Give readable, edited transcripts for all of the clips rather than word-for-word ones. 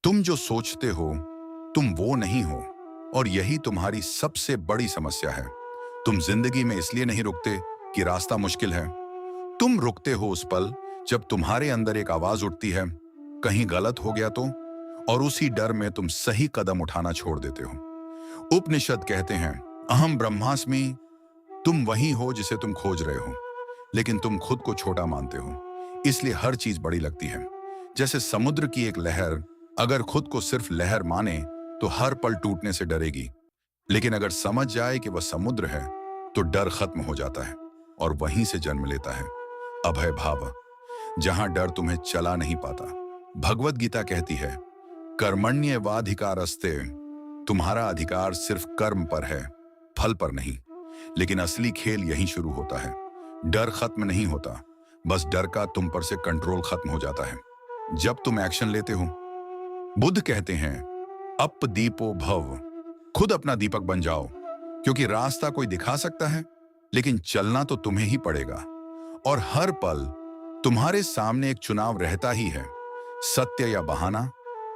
तुम जो सोचते हो तुम वो नहीं हो, और यही तुम्हारी सबसे बड़ी समस्या है। तुम जिंदगी में इसलिए नहीं रुकते कि रास्ता मुश्किल है। तुम रुकते हो उस पल जब तुम्हारे अंदर एक आवाज उठती है, कहीं गलत हो गया तो, और उसी डर में तुम सही कदम उठाना छोड़ देते हो। उपनिषद कहते हैं, अहम ब्रह्मास्मि। तुम वही हो जिसे तुम खोज रहे हो, लेकिन तुम खुद को छोटा मानते हो, इसलिए हर चीज बड़ी लगती है। जैसे समुद्र की एक लहर अगर खुद को सिर्फ लहर माने तो हर पल टूटने से डरेगी, लेकिन अगर समझ जाए कि वह समुद्र है तो डर खत्म हो जाता है, और वहीं से जन्म लेता है अभय भाव, जहां डर तुम्हें चला नहीं पाता। भगवत गीता कहती है, कर्मण्येवाधिकारस्ते। तुम्हारा अधिकार सिर्फ कर्म पर है, फल पर नहीं। लेकिन असली खेल यहीं शुरू होता है। डर खत्म नहीं होता, बस डर का तुम पर से कंट्रोल खत्म हो जाता है जब तुम एक्शन लेते हो। बुद्ध कहते हैं, अप दीपो भव। खुद अपना दीपक बन जाओ, क्योंकि रास्ता कोई दिखा सकता है, लेकिन चलना तो तुम्हें ही पड़ेगा। और हर पल तुम्हारे सामने एक चुनाव रहता ही है, सत्य या बहाना,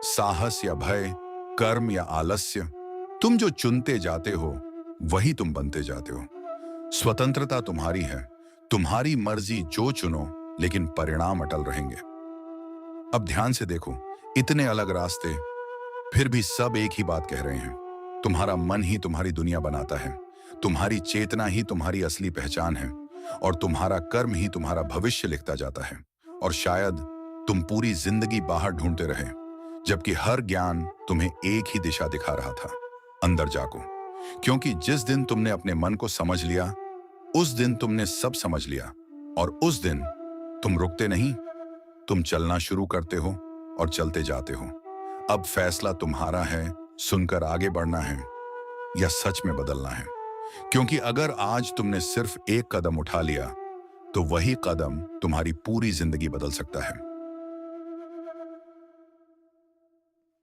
साहस या भय, कर्म या आलस्य। तुम जो चुनते जाते हो वही तुम बनते जाते हो। स्वतंत्रता तुम्हारी है, तुम्हारी मर्जी जो चुनो, लेकिन परिणाम अटल रहेंगे। अब ध्यान से देखो, इतने अलग रास्ते, फिर भी सब एक ही बात कह रहे हैं। तुम्हारा मन ही तुम्हारी दुनिया बनाता है, तुम्हारी चेतना ही तुम्हारी असली पहचान है, और तुम्हारा कर्म ही तुम्हारा भविष्य लिखता जाता है। और शायद तुम पूरी जिंदगी बाहर ढूंढते रहे, जबकि हर ज्ञान तुम्हें एक ही दिशा दिखा रहा था, अंदर जाको। क्योंकि जिस दिन तुमने अपने मन को समझ लिया, उस दिन तुमने सब समझ लिया। और उस दिन तुम रुकते नहीं, तुम चलना शुरू करते हो और चलते जाते हो। अब फैसला तुम्हारा है, सुनकर आगे बढ़ना है या सच में बदलना है। क्योंकि अगर आज तुमने सिर्फ एक कदम उठा लिया, तो वही कदम तुम्हारी पूरी जिंदगी बदल सकता है।